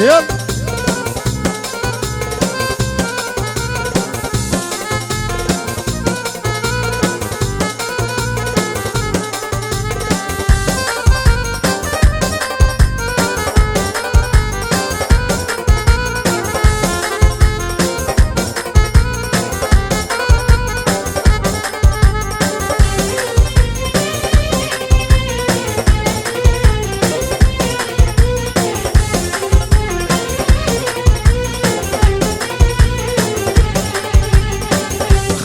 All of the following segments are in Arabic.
يلا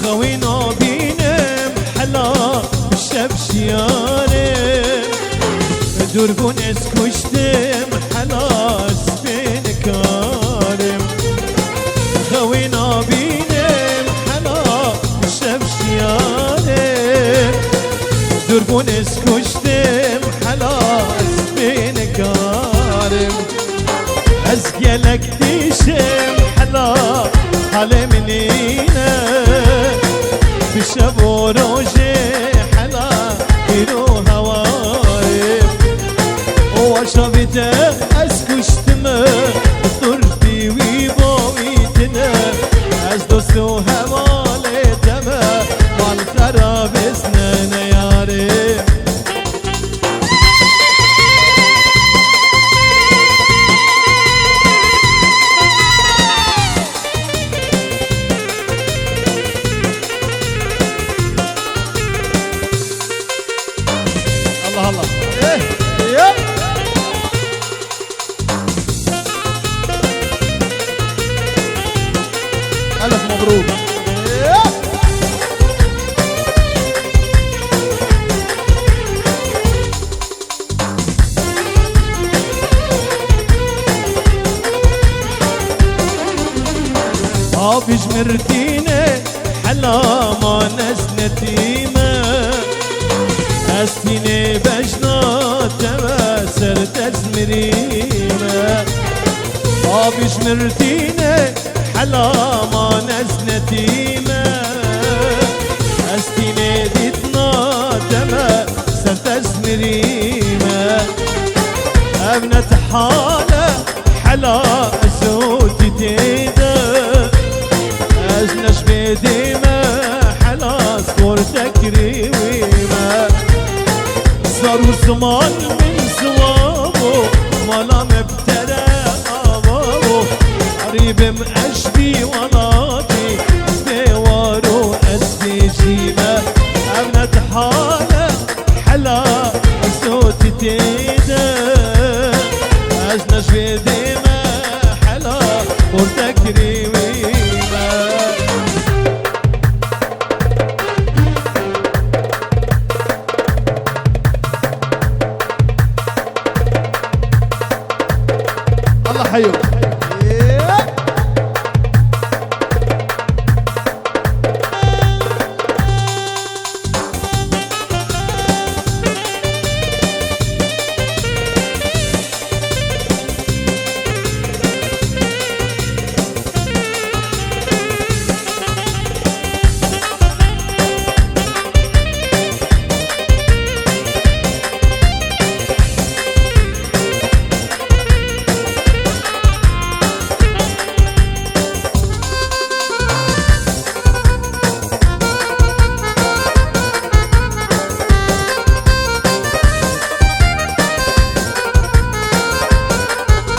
خوينا بينم حلا بالشبشيانة دربون اسكشتم حلا سبين كارم خوينا بينم حلا بالشبشيانة دربون اسكشتم حلا سبين كارم ازقلك ديشم حلا حالي منينه بشب و روژه حلا بیرو هوای و شبیده از کشتمه دردی وی باویدنه از دوست و هماله دمه مال خراب اسنه نیاره الله الله ايه ألف مبروك أبيج مرتينة حلا ما نزنتيمة استینه بجناتم سر تزمرینه آبیش مرتینه حلا ما نزنتیمه استینه دیتناتم سر تزمرینه ابنت حاله حلا صوتي تيده ازنش بديمه حلا صورتك ريويمه ضرور زمان من زوابو ولا مبتلى أبابو قريب أشبي ولاتي ديوارو أسبي جيمة أبنت حالة حلا صوتي تيدا أزنش بديمة حلا قرتك ريويمة الله حيو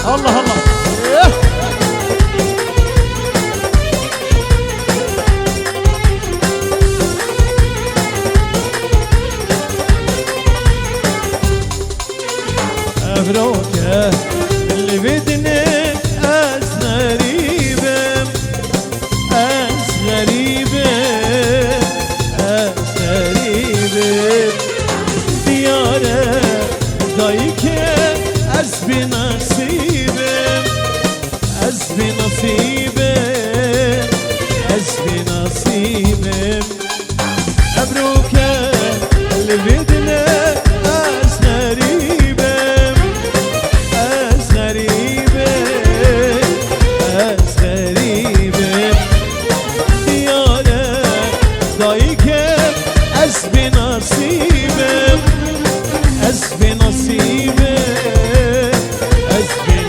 الله الله أبروك اللي بدني أز غريبة أز غريبة أز غريبة ديارة ضايكة أز بنصيبة أز بنصيبة أز بنصيبة أبروك اللي بدني أز غريبة أز غريبة أز غريبة ديارة ضايكة أز بنصيبة أز بنصيبة أز بنصيبة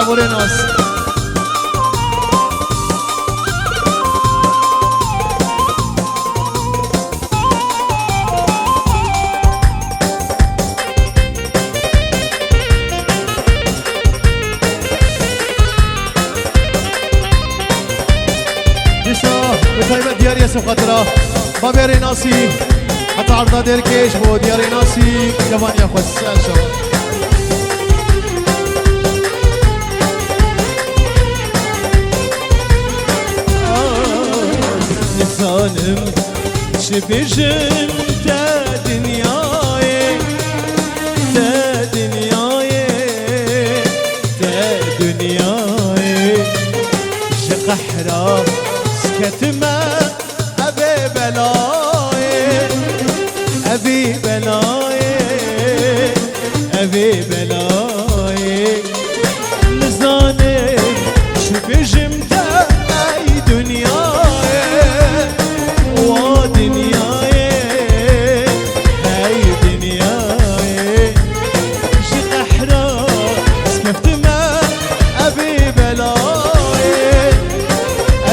بابور ناس بطيبة ديار ياسف خطرة بابير ناسي حتى عرضة ديركيش بو ديار ناسي كمان يا خو السال شباب نسانم شبجم تا دنياي تا دنياي تا دنياي شقحرا سكتما أبي بلاي أبي بلاي أبي بلاي نزاني شبجمتا أي دنياي ودنياي أي دنياي شقحرا سكتما أبي بلاي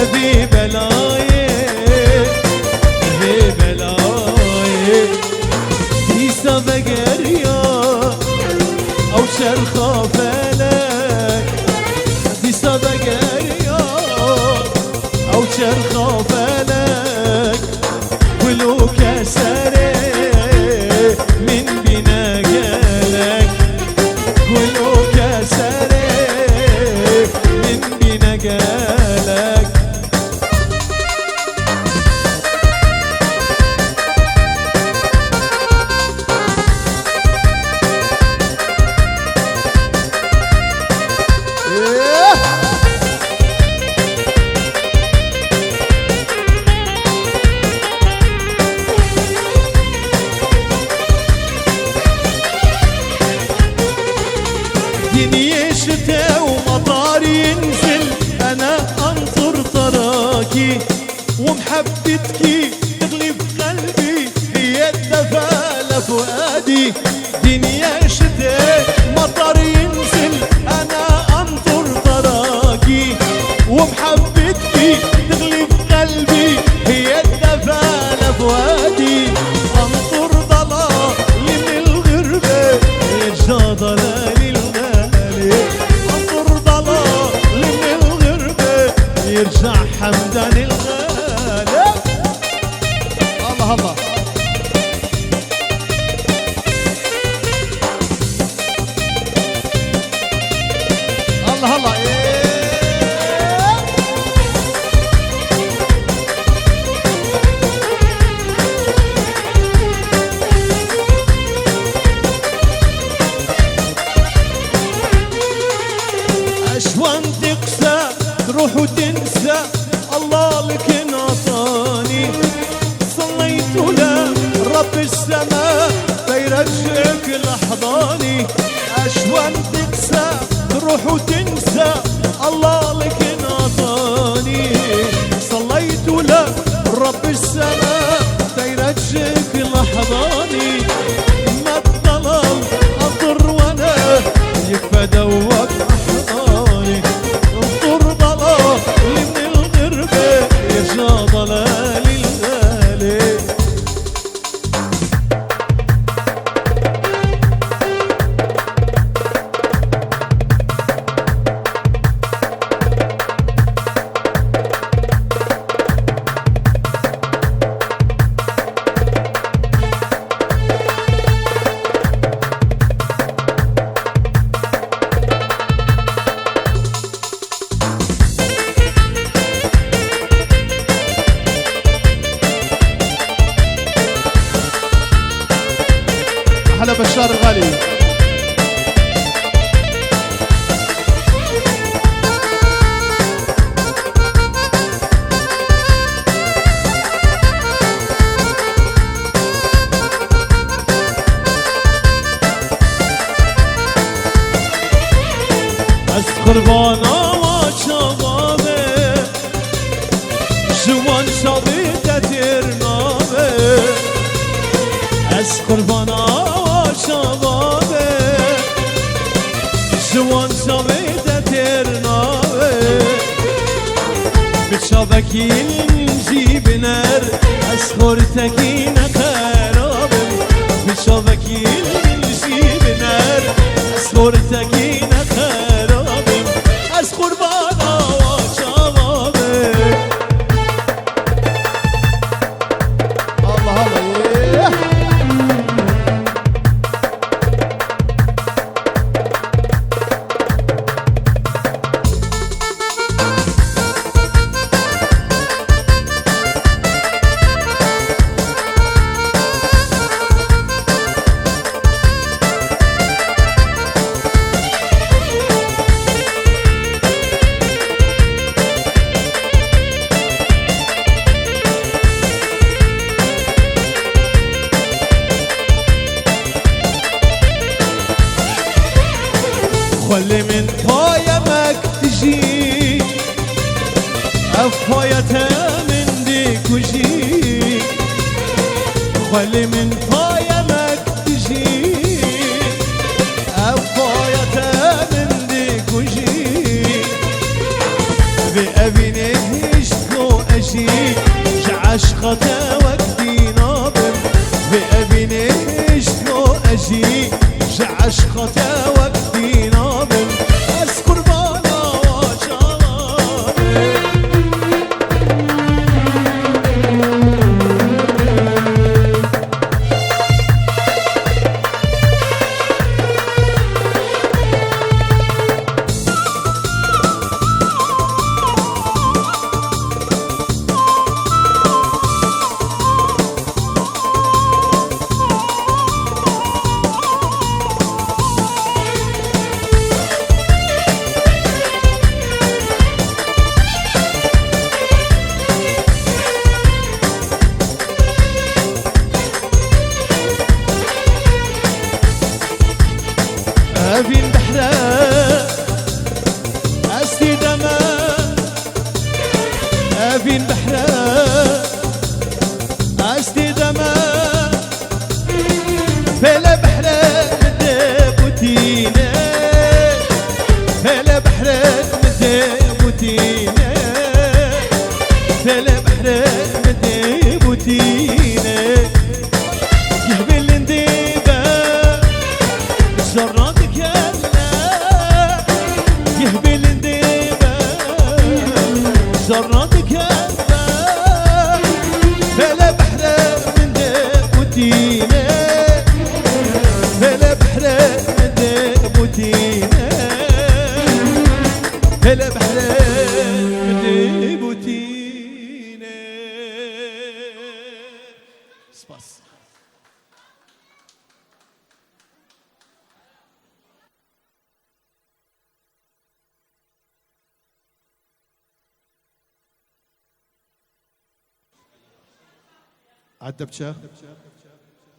أبي بلاي أبي بلاي ديسا بقريا أو شرخة فلك ديسا بقريا أو شرخة فلك ولو كسري من بنا قالك ولو كسري من بنا قالك دنيا شتا ومطار ينزل انا انظر تراكي ومحبتكي تغلي بقلبي هي الدفا لفؤادي دنيا شتا مطار ينزل انا انظر تراكي ومحبتكي تغلي بقلبي هي الدفا لفؤادي انظر ضلالي من الغربة يرجع ضلالي يرجع حمدان الغالي الله الله الله الله أشوان تقسى تروح وتنسى الله لك نعطاني صليت له رب السماء فيرجعك لحضاني أشوان تقسى تروح وتنسى الله لك نعطاني صليت له رب السماء فيرجعك لحضاني ما الضلال أضر وانا يكفى دوك أحضاني انظر ضلالي من الغربة يرجع ضلالي الغالي أحلى بشار الغالي از قربانا و شبابه جوان شبیده ترنامه از قربانا و شبابه جوان شبیده ترنامه وكيل نجيب نار أسخرتكي نخرابم مش وكيل نجيب نار أسخرتكي نخرابم أسخر بانا وشبابم الله الله خلي من طايمك تجي أفايتها من ديك وجي خلي من طايمك تجي أفايتها من ديك وجي بأبي نهشتو أجي جعشقتا وقتي نابم بأبي نهشتو أجي جعشقتا وقتي نابم أذكر بانا وشرابم أبين بحرة أسدي دما أبين بحرة أسدي دما فلا بحرة مدبوتينا فلا بحرة مدبوتينا فلا بحرة مدبوتينا يهبل نديبة جراتك يلا يهبل نديبة جراتك يلا فلا بحرة من دبوتينا فلا بحرة من دبوتينا فلا بحرة من دبوتينا سباس عدبشة